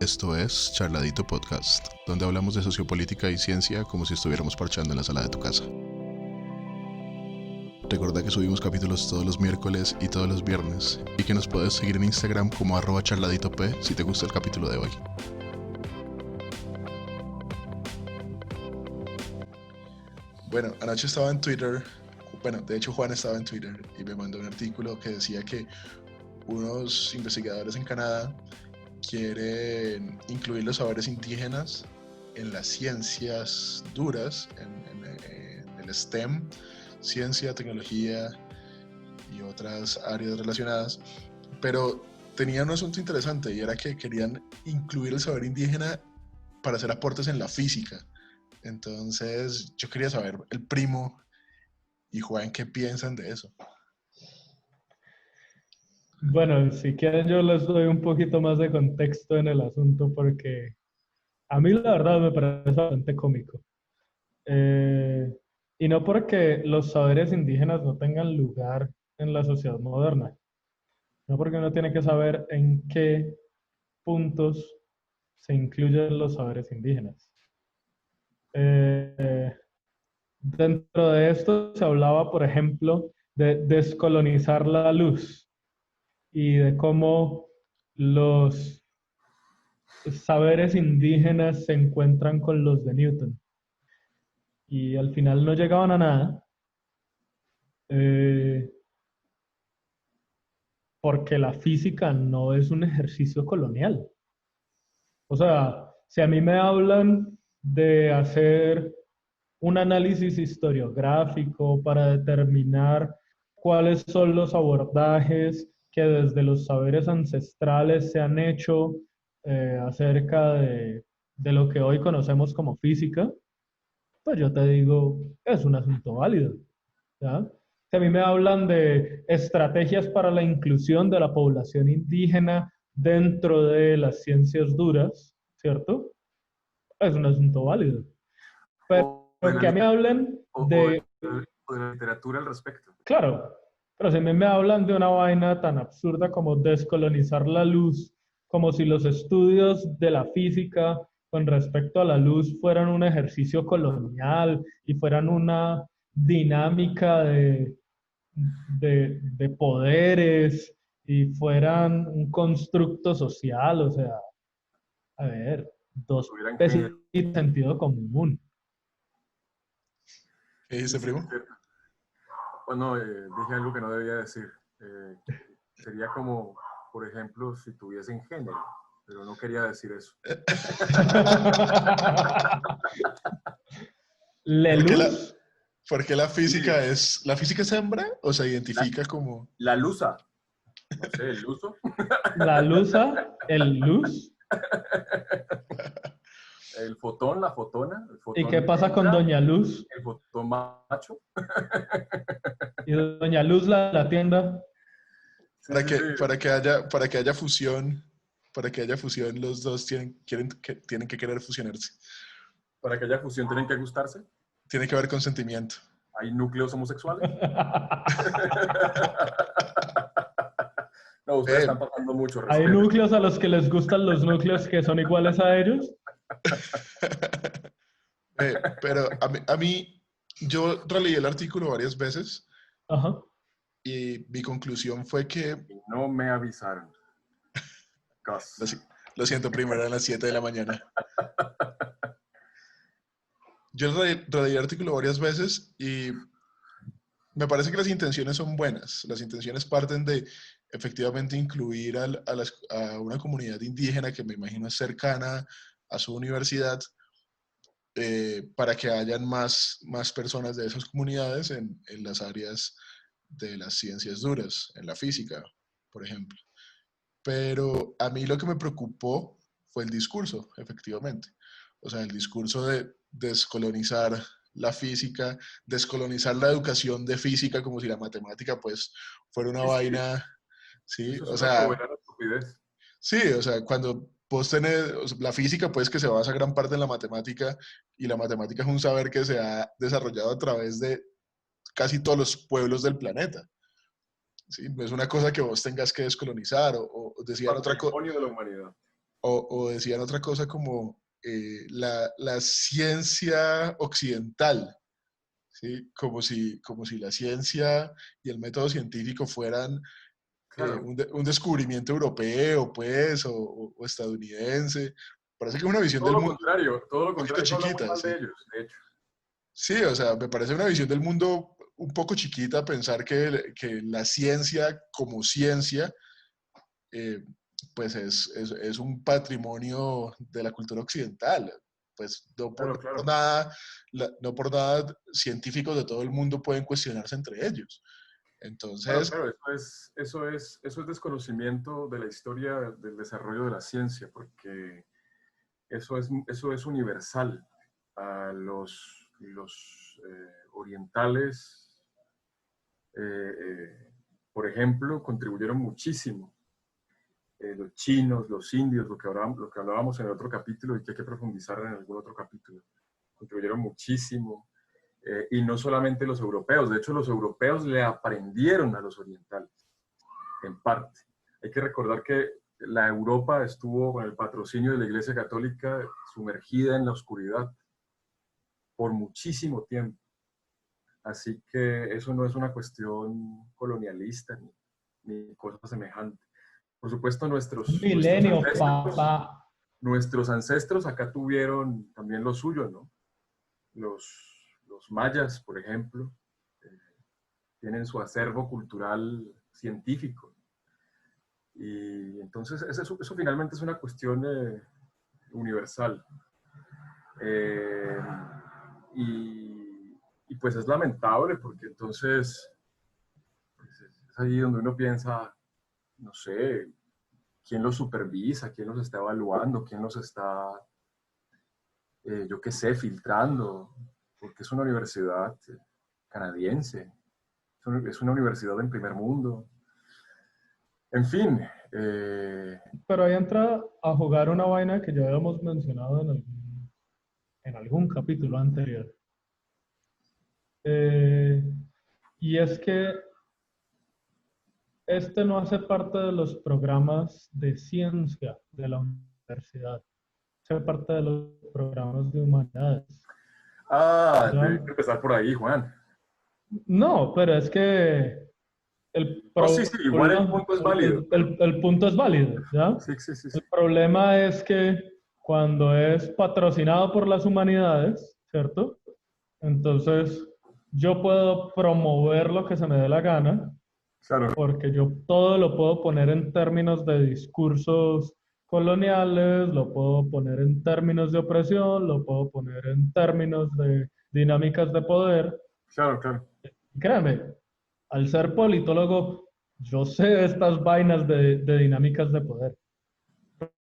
Esto es Charladito Podcast, donde hablamos de sociopolítica y ciencia como si estuviéramos parchando en la sala de tu casa. Recuerda que subimos capítulos todos los miércoles y todos los viernes, y que nos puedes seguir en Instagram como @charladitop si te gusta el capítulo de hoy. Bueno, anoche estaba en Twitter, de hecho Juan estaba en Twitter y me mandó un artículo que decía que unos investigadores en Canadá quieren incluir los saberes indígenas en las ciencias duras, en el STEM, ciencia, tecnología y otras áreas relacionadas, pero tenían un asunto interesante y era que querían incluir el saber indígena para hacer aportes en la física. Entonces yo quería saber, el Primo y Juan, ¿qué piensan de eso? Bueno, si quieren yo les doy un poquito más de contexto en el asunto porque a mí la verdad me parece bastante cómico. Y no porque los saberes indígenas no tengan lugar en la sociedad moderna, no porque uno tiene que saber en qué puntos se incluyen los saberes indígenas. Dentro de esto se hablaba, por ejemplo, de descolonizar la luz y de cómo los saberes indígenas se encuentran con los de Newton. Y al final no llegaban a nada, eh, porque la física no es un ejercicio colonial. O sea, si a mí me hablan de hacer un análisis historiográfico para determinar cuáles son los abordajes que desde los saberes ancestrales se han hecho acerca de lo que hoy conocemos como física, pues yo te digo, es un asunto válido, ¿ya? Si a mí me hablan de estrategias para la inclusión de la población indígena dentro de las ciencias duras, ¿cierto? Es un asunto válido. O de Pero la, que a mí me hablen de... o de la literatura al respecto. Claro, pero si a mí me hablan de una vaina tan absurda como descolonizar la luz, como si los estudios de la física con respecto a la luz fueran un ejercicio colonial y fueran una dinámica de poderes y fueran un constructo social, o sea, a ver, dos Tuvieran pesos género. y sentido común. ¿Qué dice, Primo? Bueno, dije algo que no debía decir. Sería como, por ejemplo, si tuviesen género, pero no quería decir eso. Leluz. ¿Por qué la física es... ¿La física es hembra o se identifica como...? La lusa. No sé, el luso. La luza, el luz. El fotón, la fotona. El fotón ¿Y qué pasa hembra, con Doña Luz? el fotón macho. Y Doña Luz la tienda. Sí, Para que haya fusión, los dos tienen que querer fusionarse. Para que haya fusión tienen que gustarse. Tiene que haber consentimiento. ¿Hay núcleos homosexuales? No, ustedes están pasando mucho ¿Hay respeto. núcleos a los que les gustan los núcleos que son iguales a ellos? Pero a mí, yo releí el artículo varias veces. Ajá. Y mi conclusión fue que... Y no me avisaron. Lo siento, primero eran las 7 de la mañana. Yo releí el artículo varias veces y me parece que las intenciones son buenas. Las intenciones parten de efectivamente incluir a una comunidad indígena que me imagino es cercana a su universidad, para que hayan más personas de esas comunidades en las áreas de las ciencias duras, en la física, por ejemplo. Pero a mí lo que me preocupó fue el discurso, efectivamente. O sea, el discurso de descolonizar la física, descolonizar la educación de física como si la matemática pues fuera una vaina, ¿sí? Eso es O una sea, soberana estupidez. sí, o sea, cuando vos tenés, la física pues que se basa gran parte en la matemática y la matemática es un saber que se ha desarrollado a través de casi todos los pueblos del planeta. ¿Sí? No es una cosa que vos tengas que descolonizar o decían otra cosa. Patrimonio de la humanidad. o decían otra cosa como la ciencia occidental, ¿sí? Como si la ciencia y el método científico fueran Claro, un descubrimiento europeo, pues, o estadounidense. Parece que es una visión del mundo todo un lo poquito contrario, eso habla muy chiquita, mal sí. de ellos, de hecho. Sí, o sea, me parece una visión del mundo un poco chiquita pensar que la ciencia como ciencia, eh, pues es un patrimonio de la cultura occidental. Pues Claro, no por claro. nada, no por nada científicos de todo el mundo pueden cuestionarse entre ellos. Claro, Entonces, claro, eso es desconocimiento de la historia del desarrollo de la ciencia, porque eso es universal. A los orientales, eh, eh, por ejemplo, contribuyeron muchísimo. Los chinos, los indios, lo que hablábamos en el otro capítulo y que hay que profundizar en algún otro capítulo, contribuyeron muchísimo. Y no solamente los europeos, de hecho los europeos le aprendieron a los orientales, en parte. Hay que recordar que la Europa estuvo con el patrocinio de la Iglesia Católica sumergida en la oscuridad por muchísimo tiempo. Así que eso no es una cuestión colonialista ni cosa semejante. Por supuesto, Un milenio, papá. nuestros ancestros acá tuvieron también lo suyo, ¿no? Los mayas, por ejemplo, eh, tienen su acervo cultural científico. Y entonces eso finalmente es una cuestión universal. Eh, y pues es lamentable porque entonces pues es ahí donde uno piensa, no sé, quién los supervisa, quién los está evaluando, quién los está, yo qué sé, filtrando, porque es una universidad canadiense, es una universidad en primer mundo. En fin, Pero ahí entra a jugar una vaina que ya habíamos mencionado en algún capítulo anterior. Eh, y es que este no hace parte de los programas de ciencia de la universidad, hace parte de los programas de humanidades. debe ¿Ya? empezar por ahí, Juan. No, pero es que el No, sí, sí, igual el problema, punto es válido, pero el punto es válido, ¿ya? sí, sí, sí, El sí. problema es que cuando es patrocinado por las humanidades, ¿cierto? Entonces, yo puedo promover lo que se me dé la gana, Claro, porque yo todo lo puedo poner en términos de discursos coloniales, lo puedo poner en términos de opresión, lo puedo poner en términos de dinámicas de poder. claro, claro. Créame, al ser politólogo, yo sé estas vainas de dinámicas de poder,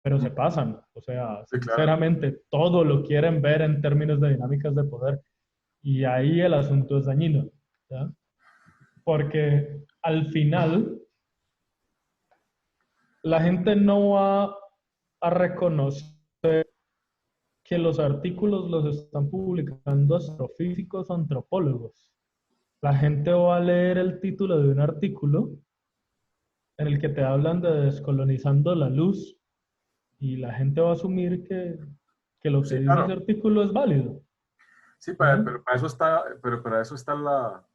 pero se pasan. O sea, Sí, claro. sinceramente, todo lo quieren ver en términos de dinámicas de poder. Y ahí el asunto es dañino, ¿ya? Porque al final la gente no va a reconocer que los artículos los están publicando astrofísicos o antropólogos. La gente va a leer el título de un artículo en el que te hablan de descolonizando la luz y la gente va a asumir que lo que Sí, dice ese claro. artículo es válido, Sí, ¿ya? pero para eso está, pero para eso está la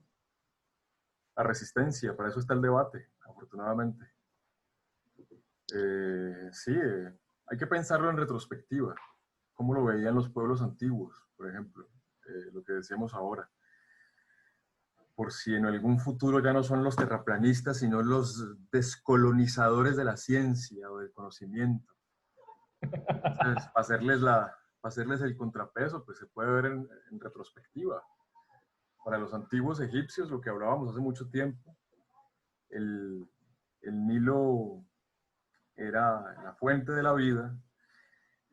resistencia, para eso está el debate, afortunadamente. Sí, hay que pensarlo en retrospectiva, cómo lo veían los pueblos antiguos, por ejemplo, lo que decíamos ahora. Por si en algún futuro ya no son los terraplanistas, sino los descolonizadores de la ciencia o del conocimiento. Entonces, para hacerles el contrapeso, pues se puede ver en retrospectiva. Para los antiguos egipcios, lo que hablábamos hace mucho tiempo, el, el Nilo era la fuente de la vida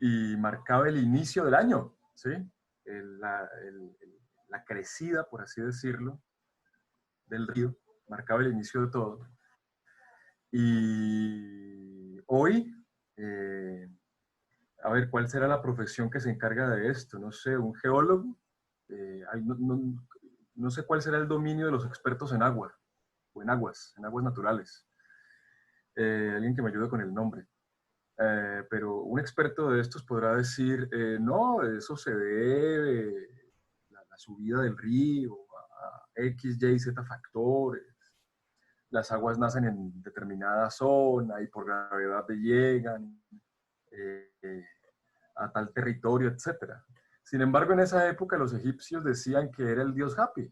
y marcaba el inicio del año, ¿sí? La crecida, por así decirlo, del río, marcaba el inicio de todo. Y hoy, eh, a ver, ¿cuál será la profesión que se encarga de esto? No sé, un geólogo. No sé cuál será el dominio de los expertos en agua o en aguas naturales. Alguien que me ayude con el nombre. Pero un experto de estos podrá decir, no, eso se debe la subida del río a X, Y, Z factores. Las aguas nacen en determinada zona y por gravedad llegan a tal territorio, etc. Sin embargo, en esa época los egipcios decían que era el dios Hapi,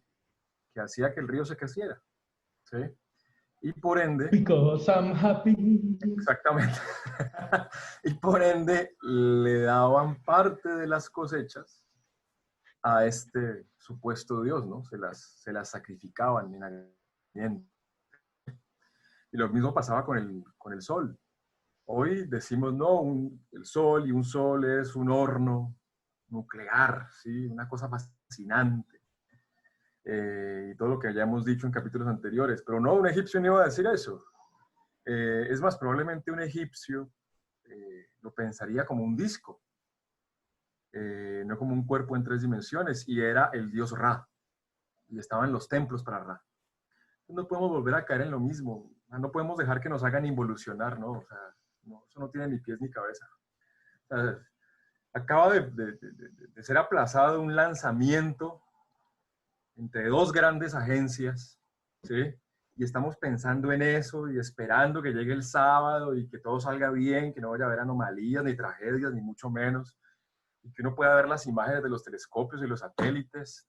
que hacía que el río se creciera, ¿sí? Y por ende... Because I'm happy. Exactamente. Y por ende le daban parte de las cosechas a este supuesto dios, ¿no? Se las sacrificaban en agradecimiento. Y lo mismo pasaba con el sol. Hoy decimos, no, el sol, y un sol es un horno nuclear, ¿sí? Una cosa fascinante. Y todo lo que ya hemos dicho en capítulos anteriores. Pero no, un egipcio no iba a decir eso. Es más, probablemente un egipcio lo pensaría como un disco, no como un cuerpo en 3 dimensiones, y era el dios Ra, y estaba en los templos para Ra. No podemos volver a caer en lo mismo, no podemos dejar que nos hagan involucionar, ¿no? O sea, no, eso no tiene ni pies ni cabeza. O sea, acaba de ser aplazado un lanzamiento entre 2 grandes agencias, ¿sí? Y estamos pensando en eso y esperando que llegue el sábado y que todo salga bien, que no vaya a haber anomalías ni tragedias, ni mucho menos, y que uno pueda ver las imágenes de los telescopios y los satélites,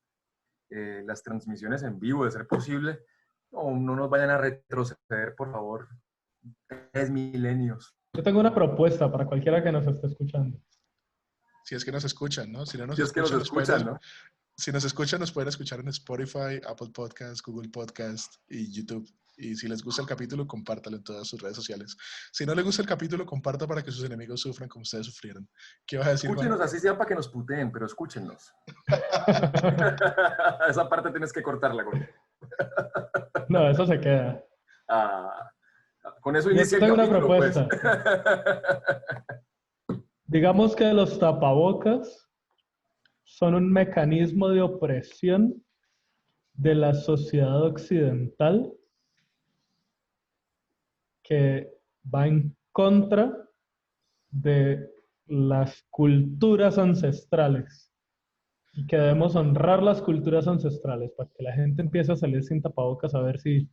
las transmisiones en vivo, de ser posible. No nos vayan a retroceder, por favor, 3 milenios. Yo tengo una propuesta para cualquiera que nos esté escuchando. Si es que nos escuchan, ¿no? Si no nos Si es que nos escuchan, ¿no? Si nos escuchan, nos pueden escuchar en Spotify, Apple Podcasts, Google Podcasts y YouTube. Y si les gusta el capítulo, compártalo en todas sus redes sociales. Si no les gusta el capítulo, comparta para que sus enemigos sufran como ustedes sufrieron. ¿Qué vas a decir, Escúchenos, Juan? así sea para que nos puteen, pero escúchenos. Esa parte tienes que cortarla, güey. No, eso se queda. Con eso Yo inicia el tengo una capítulo, propuesta. Pues. Digamos que los tapabocas son un mecanismo de opresión de la sociedad occidental que va en contra de las culturas ancestrales y que debemos honrar las culturas ancestrales para que la gente empiece a salir sin tapabocas a ver si,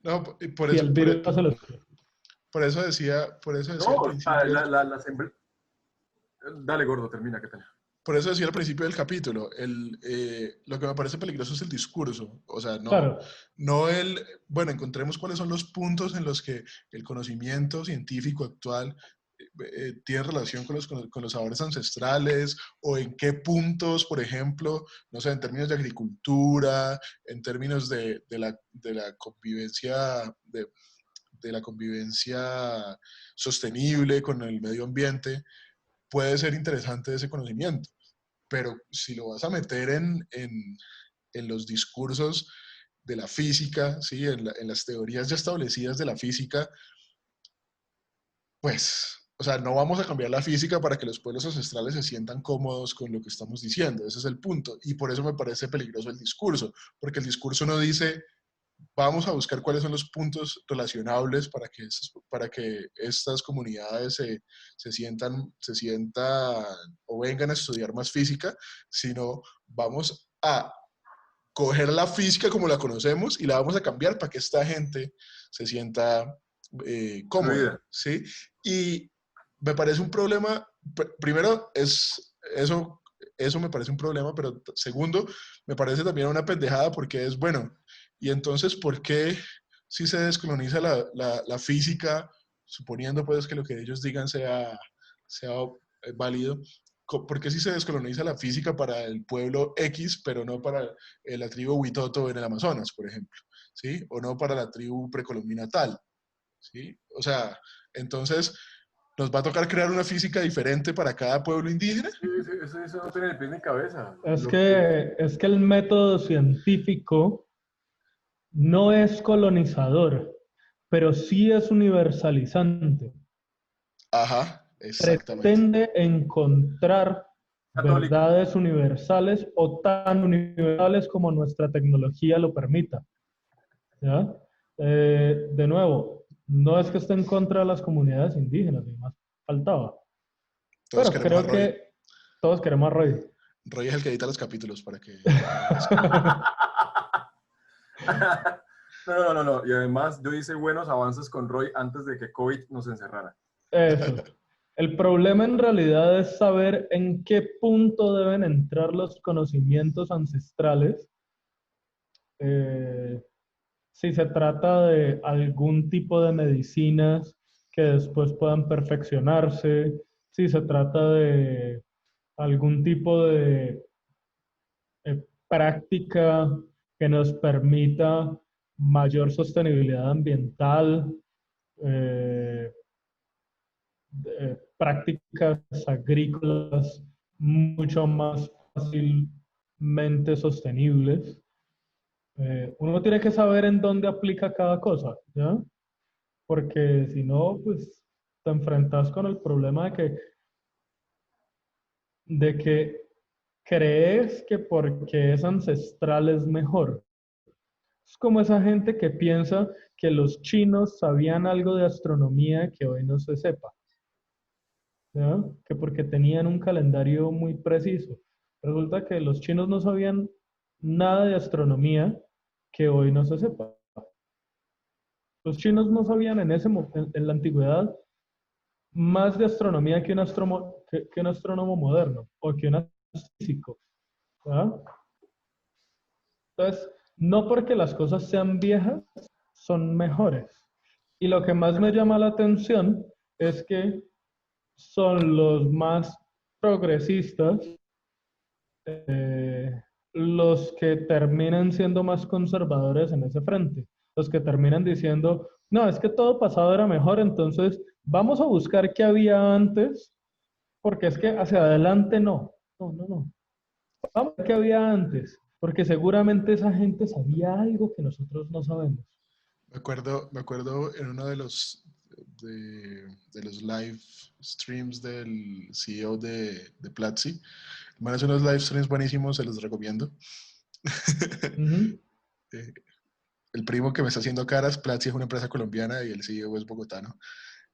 No, por si eso, el virus se los... por eso decía al No, principio. dale, gordo, termina, qué pena. Por eso decía al principio del capítulo, lo que me parece peligroso es el discurso, o sea, Claro. bueno, encontremos cuáles son los puntos en los que el conocimiento científico actual tiene relación con los saberes ancestrales, o en qué puntos, por ejemplo, no sé, en términos de agricultura, en términos de la convivencia, de la convivencia sostenible con el medio ambiente, puede ser interesante ese conocimiento. Pero si lo vas a meter en los discursos de la física, ¿sí? en las teorías ya establecidas de la física, pues, o sea, no vamos a cambiar la física para que los pueblos ancestrales se sientan cómodos con lo que estamos diciendo. Ese es el punto. Y por eso me parece peligroso el discurso, porque el discurso no dice, vamos a buscar cuáles son los puntos relacionables para que estas comunidades se sientan o vengan a estudiar más física, sino vamos a coger la física como la conocemos y la vamos a cambiar para que esta gente se sienta cómoda, ¿sí? Y me parece un problema, primero, eso me parece un problema, pero segundo, me parece también una pendejada porque es, bueno, y entonces, ¿por qué si se descoloniza la física, suponiendo pues que lo que ellos digan sea válido, ¿por qué si se descoloniza la física para el pueblo X, pero no para la tribu Huitoto en el Amazonas, por ejemplo? ¿Sí? O no para la tribu precolombina tal, ¿sí? O sea, entonces, ¿nos va a tocar crear una física diferente para cada pueblo indígena? Sí, eso no tiene ni pie ni cabeza. Es que el método científico no es colonizador, pero sí es universalizante. Ajá, exactamente. Pretende encontrar Católico. verdades universales o tan universales como nuestra tecnología lo permita. ¿Ya? De nuevo, No es que esté en contra de las comunidades indígenas, ni más faltaba. Todos Pero queremos a creo Roy. que todos queremos a Roy. Roy es el que edita los capítulos para que... No. Y además yo hice buenos avances con Roy antes de que COVID nos encerrara. Eso. El problema en realidad es saber en qué punto deben entrar los conocimientos ancestrales. Eh, si se trata de algún tipo de medicinas que después puedan perfeccionarse, si se trata de algún tipo de práctica que nos permita mayor sostenibilidad ambiental, eh, prácticas agrícolas mucho más fácilmente sostenibles. Uno tiene que saber en dónde aplica cada cosa, ¿ya? Porque si no, pues te enfrentas con el problema de que crees que porque es ancestral es mejor. Es como esa gente que piensa que los chinos sabían algo de astronomía que hoy no se sepa, ¿ya? Que porque tenían un calendario muy preciso. Resulta que los chinos no sabían nada de astronomía que hoy no se sepa. Los chinos no sabían en la antigüedad más de astronomía que que un astrónomo moderno o que un físico, ¿ya? Entonces, no porque las cosas sean viejas, son mejores. Y lo que más me llama la atención es que son los más progresistas los que terminan siendo más conservadores en ese frente. Los que terminan diciendo, no, es que todo pasado era mejor, entonces vamos a buscar qué había antes, porque es que hacia adelante no. No. Vamos a ver qué había antes, porque seguramente esa gente sabía algo que nosotros no sabemos. Me acuerdo en uno de los live streams del CEO de Platzi. Van a hacer unos live streams buenísimos, se los recomiendo. Ujú. Eh, el primo que me está haciendo caras, Platzi es una empresa colombiana y el CEO es bogotano.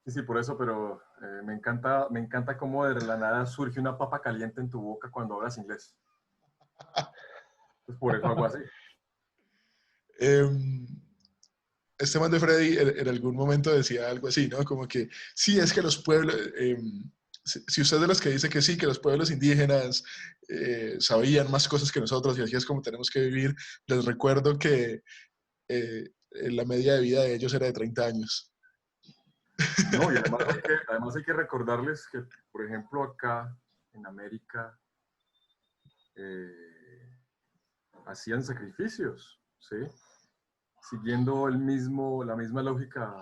Sí, por eso, pero me encanta cómo de la nada surge una papa caliente en tu boca cuando hablas inglés. Pues por eso hago así. Em, este man de Freddy en algún momento decía algo así, ¿no? Como que sí, es que los pueblos, si usted es de los que dice que sí, que los pueblos indígenas sabían más cosas que nosotros y así es como tenemos que vivir, les recuerdo que la media de vida de ellos era de 30 años. No, y además hay que recordarles que, por ejemplo, acá en América eh, hacían sacrificios, ¿sí? Siguiendo la misma lógica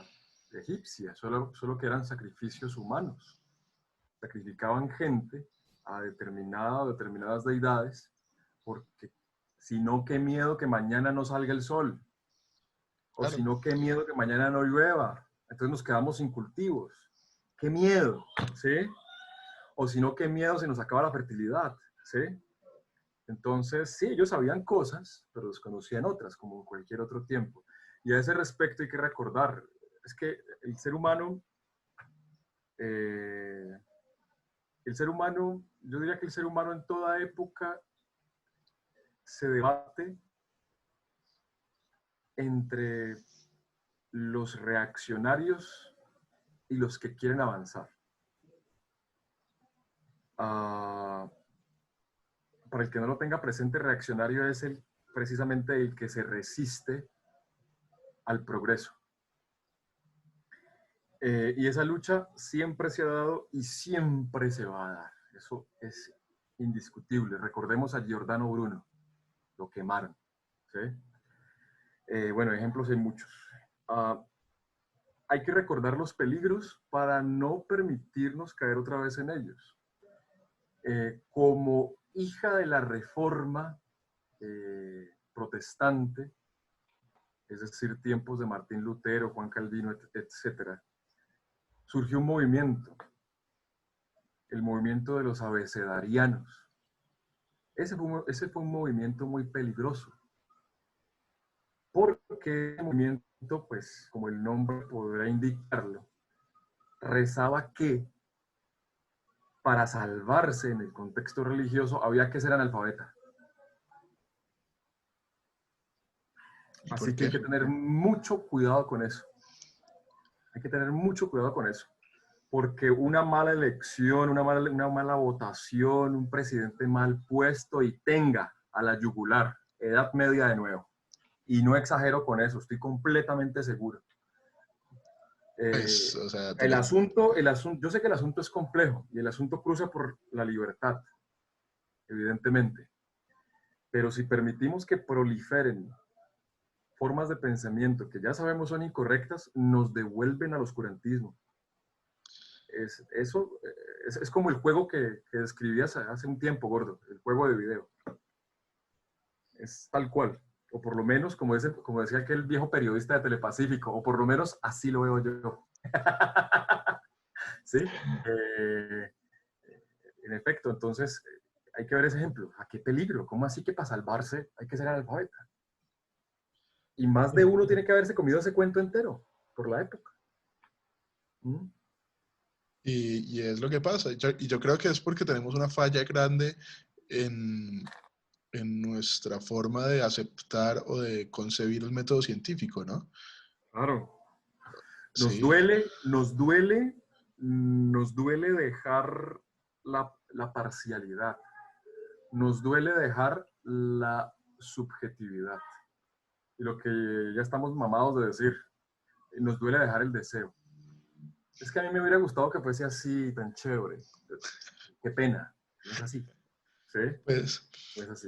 egipcia, solo que eran sacrificios humanos. Sacrificaban gente a determinadas deidades, porque si no, qué miedo que mañana no salga el sol, o Claro, si no, qué miedo que mañana no llueva, entonces nos quedamos sin cultivos. Qué miedo, ¿sí? O si no, qué miedo si nos acaba la fertilidad, ¿sí? Entonces, sí, ellos sabían cosas, pero desconocían otras, como en cualquier otro tiempo. Y a ese respecto hay que recordar, es que eh, yo diría que el ser humano en toda época se debate entre los reaccionarios y los que quieren avanzar. Uh, para el que no lo tenga presente, reaccionario es precisamente el que se resiste al progreso. Y esa lucha siempre se ha dado y siempre se va a dar. Eso es indiscutible. Recordemos a Giordano Bruno, lo quemaron. ¿Sí? Bueno, ejemplos hay muchos. Hay que recordar los peligros para no permitirnos caer otra vez en ellos. Como hija de la reforma protestante, es decir, tiempos de Martín Lutero, Juan Calvino, etc., surgió un movimiento, el movimiento de los abecedarianos. Ese fue un movimiento muy peligroso, porque ese movimiento pues como el nombre podrá indicarlo, rezaba que para salvarse en el contexto religioso había que ser analfabeta. ¿Y por Así que hay qué? que tener mucho cuidado con eso. Hay que tener mucho cuidado con eso. Porque una mala elección, una mala votación, un presidente mal puesto y tenga a la yugular edad media de nuevo. Y no exagero con eso, estoy completamente seguro. Pues, o sea, Yo sé que el asunto es complejo y el asunto cruza por la libertad, evidentemente. Pero si permitimos que proliferen formas de pensamiento que ya sabemos son incorrectas, nos devuelven al oscurantismo. Es como el juego que describías hace un tiempo, Gordo, el juego de video. Es tal cual. O por lo menos, como decía aquel viejo periodista de Telepacífico, o por lo menos así lo veo yo. ¿Sí? En efecto, entonces hay que ver ese ejemplo. ¿A qué peligro? ¿Cómo así que para salvarse hay que ser analfabeta? Y más de uno tiene que haberse comido ese cuento entero por la época. ¿Mm? Y es lo que pasa. Y yo creo que es porque tenemos una falla grande en, en nuestra forma de aceptar o de concebir el método científico, ¿no? Claro. Nos Sí, duele, nos duele, nos duele dejar la parcialidad. Nos duele dejar la subjetividad. Y lo que ya estamos mamados de decir, nos duele dejar el deseo. Es que a mí me hubiera gustado que fuese así, tan chévere. Qué pena. No es así. ¿Sí? pues No es así.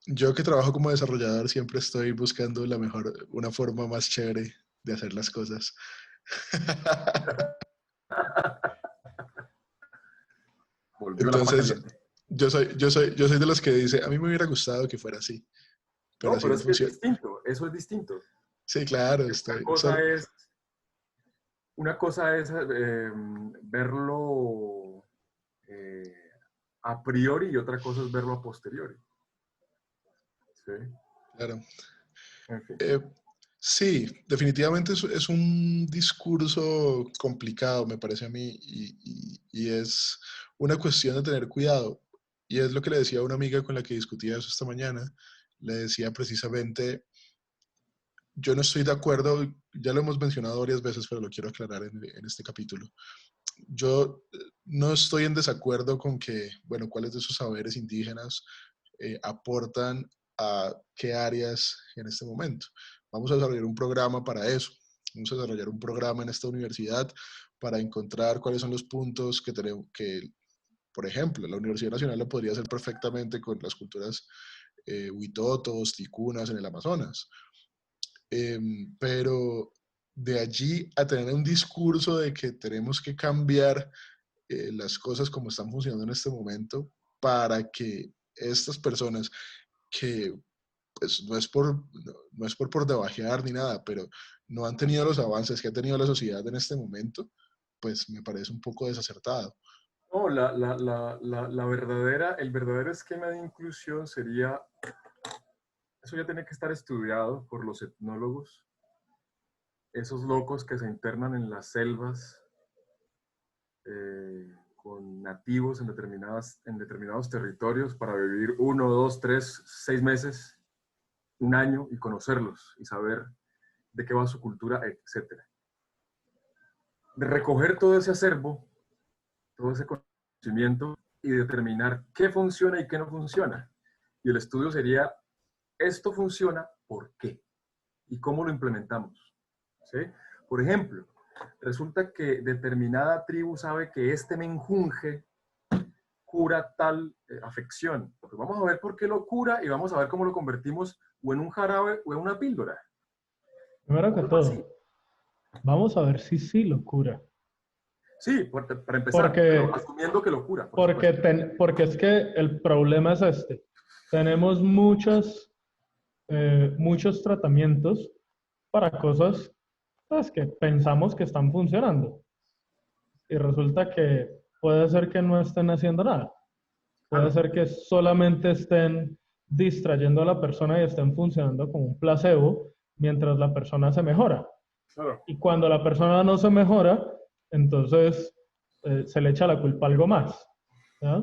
yo que trabajo como desarrollador siempre estoy buscando una forma más chévere de hacer las cosas. Volvió la papa Entonces, caliente. yo soy de los que dice, a mí me hubiera gustado que fuera así, pero No, así pero no es que es funciona. distinto. Eso es distinto. Sí, claro, Una estoy. cosa es, una cosa es verlo eh, a priori y otra cosa es verlo a posteriori. ¿Sí? Claro. En fin. Eh, sí, definitivamente es un discurso complicado, me parece a mí, y es una cuestión de tener cuidado. Y es lo que le decía a una amiga con la que discutía eso esta mañana. Le decía precisamente, yo no estoy de acuerdo, ya lo hemos mencionado varias veces, pero lo quiero aclarar en este capítulo. Yo no estoy en desacuerdo con que, bueno, cuáles de esos saberes indígenas aportan a qué áreas en este momento. Vamos a desarrollar un programa para eso. Vamos a desarrollar un programa en esta universidad para encontrar cuáles son los puntos que tenemos, que, por ejemplo, la Universidad Nacional lo podría hacer perfectamente con las culturas huitotos, ticunas en el Amazonas. Pero de allí a tener un discurso de que tenemos que cambiar las cosas como están funcionando en este momento para que estas personas que pues no es por debajear ni nada, pero no han tenido los avances que ha tenido la sociedad en este momento, pues me parece un poco desacertado. No, el verdadero esquema de inclusión sería, eso ya tiene que estar estudiado por los etnólogos, esos locos que se internan en las selvas con nativos en determinados territorios para vivir 1, 2, 3, 6 meses, un año y conocerlos y saber de qué va su cultura, etc. De recoger todo ese acervo, todo ese conocimiento y determinar qué funciona y qué no funciona. Y el estudio sería, esto funciona, ¿por qué? ¿Y cómo lo implementamos? ¿Sí? Por ejemplo, resulta que determinada tribu sabe que este menjunje cura tal afección. Pues vamos a ver por qué lo cura y vamos a ver cómo lo convertimos o en un jarabe o en una píldora. Primero O que algo así. todo, vamos a ver si sí lo cura. Sí, para empezar, pero Porque, asumiendo que lo cura, por supuesto. porque es que el problema es este. Tenemos muchos tratamientos para cosas pues, que pensamos que están funcionando. Y resulta que puede ser que no estén haciendo nada. Puede Claro, ser que solamente estén distrayendo a la persona y estén funcionando como un placebo mientras la persona se mejora. Claro. Y cuando la persona no se mejora, entonces se le echa la culpa a algo más. ¿Ya?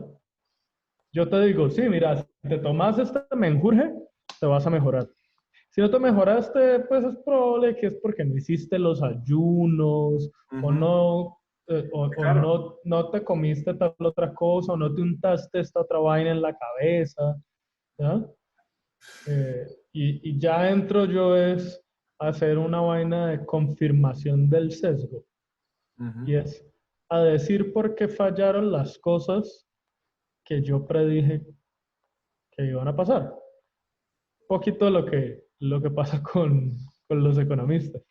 Yo te digo, sí, mira, si te tomas este menjurje, te vas a mejorar. Si no te mejoraste, pues es probable que es porque no hiciste los ayunos o Ujú. no, Claro. no te comiste tal otra cosa o no te untaste esta otra vaina en la cabeza. ¿Ya? Y ya entro yo es a hacer una vaina de confirmación del sesgo. Ujú. Y es a decir por qué fallaron las cosas que yo predije que iban a pasar. Un poquito lo que pasa con los economistas.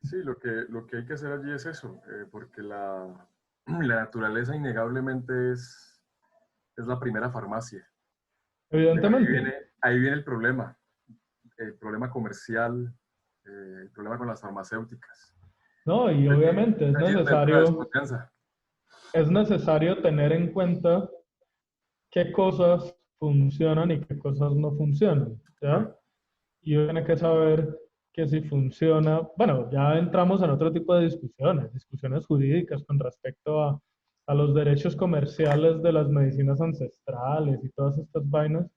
Sí, lo que hay que hacer allí es eso, porque la naturaleza innegablemente es la primera farmacia. Pero Evidentemente. ahí viene el problema comercial, el problema con las farmacéuticas. No, y Allí, obviamente allí donde entra la desconfianza. es necesario tener en cuenta qué cosas funcionan y qué cosas no funcionan, ¿ya? Claro. Y uno tiene que saber que si funciona, bueno, ya entramos en otro tipo de discusiones, discusiones jurídicas con respecto a los derechos comerciales de las medicinas ancestrales y todas estas vainas,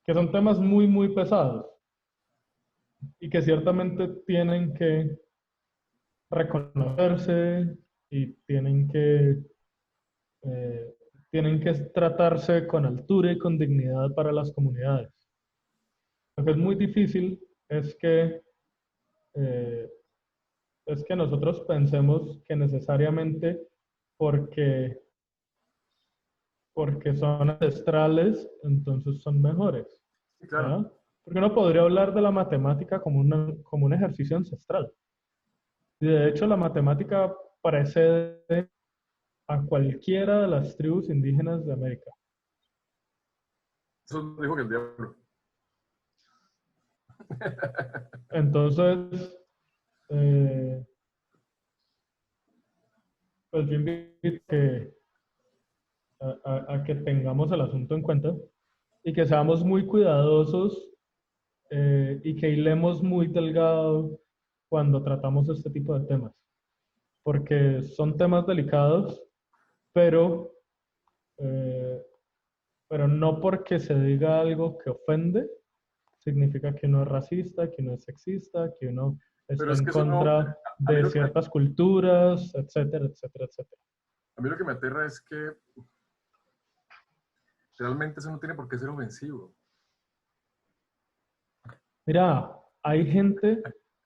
que son temas muy, muy pesados y que ciertamente reconocerse y eh, tienen que tratarse con altura y con dignidad para las comunidades. Lo que es muy difícil es eh, es que nosotros pensemos que necesariamente porque, porque son ancestrales, entonces son mejores. Sí, claro. ¿Ya? Porque uno podría hablar de la matemática como, como un ejercicio ancestral. Y de hecho la matemática precede a cualquiera de las tribus indígenas de América. Eso lo dijo que el diablo. Entonces, eh, pues yo invito a que tengamos el asunto en cuenta y que seamos muy cuidadosos y que hilemos muy delgado cuando tratamos este tipo de temas, porque son temas delicados, pero, eh, pero no porque se diga algo que ofende, significa que uno es racista, que uno es sexista, que uno Pero está es en que eso no, contra a mí de ciertas culturas, etcétera, etcétera, etcétera. a mí lo que me aterra es que realmente eso no tiene por qué ser ofensivo. Mira, hay gente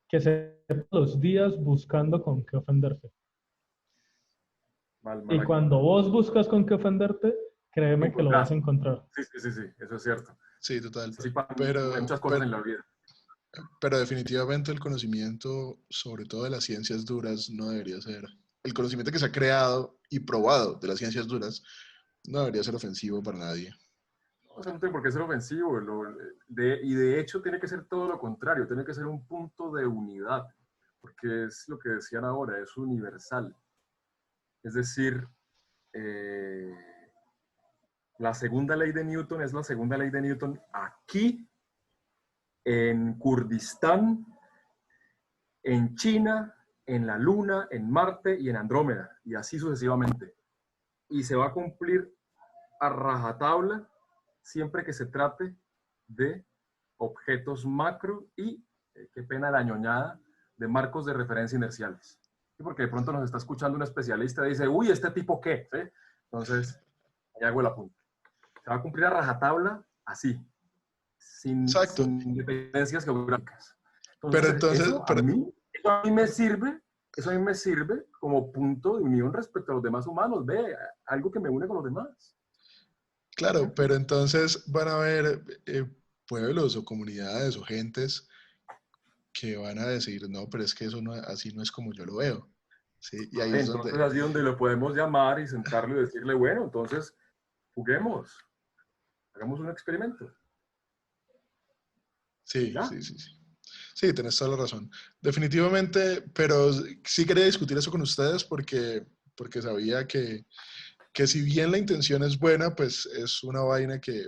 que se todos los días buscando con qué ofenderse. Mal, Y mal cuando vos buscas con qué ofenderte, créeme que lo vas encontrás. a encontrar. Sí, sí, sí, sí, eso es cierto. Sí, total. Así pasan Pero, muchas cosas pero, en la vida. pero definitivamente el conocimiento, sobre todo de las ciencias duras, no debería ser. El conocimiento que se ha creado y probado de las ciencias duras no debería ser ofensivo para nadie. O sea, no tiene por qué ser ofensivo. Y de hecho tiene que ser todo lo contrario, tiene que ser un punto de unidad, porque es lo que decían ahora, es universal. Es decir, eh, la segunda ley de Newton es la segunda ley de Newton aquí, en Kurdistán, en China, en la Luna, en Marte y en Andrómeda, y así sucesivamente. Y se va a cumplir a rajatabla siempre que se trate de objetos macro y, qué pena la ñoñada, de marcos de referencia inerciales. ¿Sí? Porque de pronto nos está escuchando un especialista y dice, uy, ¿este tipo qué? ¿Sí? Entonces, ahí hago el apunte. Se va a cumplir a rajatabla así, Exacto. sin dependencias geográficas. Pero Entonces, entonces, eso a mí me sirve, eso a mí me sirve como punto de unión respecto a los demás humanos. Ve, algo que me une con los demás. claro, pero entonces van a haber pueblos o comunidades o gentes que van a decir, no, pero es que eso no, así no es como yo lo veo. ¿Sí? Y ahí es Entonces, donde, allí donde lo podemos llamar y sentarlo y decirle, bueno, entonces, juguemos, hagamos un experimento. Y sí, ya. sí, sí, sí. Sí, tenés toda la razón. Definitivamente, pero sí quería discutir eso con ustedes porque sabía que si bien la intención es buena, pues es una vaina que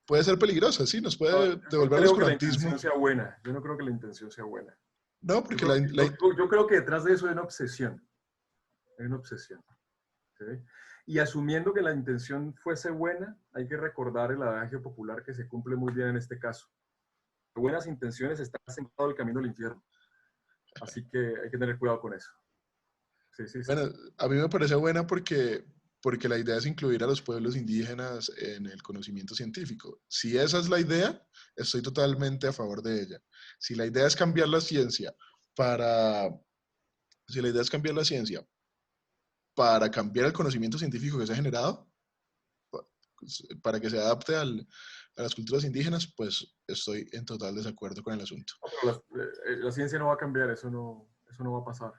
puede ser peligrosa, sí, nos puede No, yo devolver al creo que la oscurantismo. intención sea buena. Yo no creo que la intención sea buena. No, porque Yo creo que detrás de eso hay una obsesión. Hay una obsesión. ¿Sí? Y asumiendo que la intención fuese buena, hay que recordar el adagio popular que se cumple muy bien en este caso. Buenas intenciones están sentado el camino al infierno. Así que hay que tener cuidado con eso. Sí, sí, sí. bueno, a mí me parece buena porque la idea es incluir a los pueblos indígenas en el conocimiento científico. Si esa es la idea, estoy totalmente a favor de ella. Si la idea es cambiar la ciencia para, si la idea es cambiar la ciencia para cambiar el conocimiento científico que se ha generado, para que se adapte a las culturas indígenas, pues estoy en total desacuerdo con el asunto. No, pero la ciencia no va a cambiar, eso no va a pasar.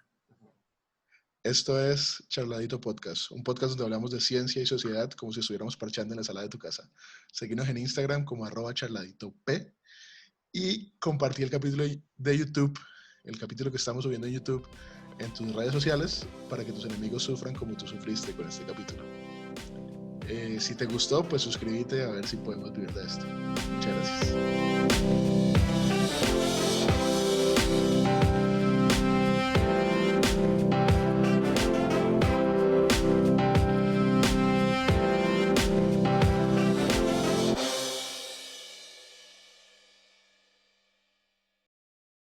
Esto es Charladito Podcast, un podcast donde hablamos de ciencia y sociedad como si estuviéramos parchando en la sala de tu casa. Seguinos en Instagram como @charladitop y compartí el capítulo de YouTube, el capítulo que estamos subiendo en YouTube, en tus redes sociales para que tus enemigos sufran como tú sufriste con este capítulo. Si te gustó, pues suscríbete a ver si podemos vivir de esto. Muchas gracias.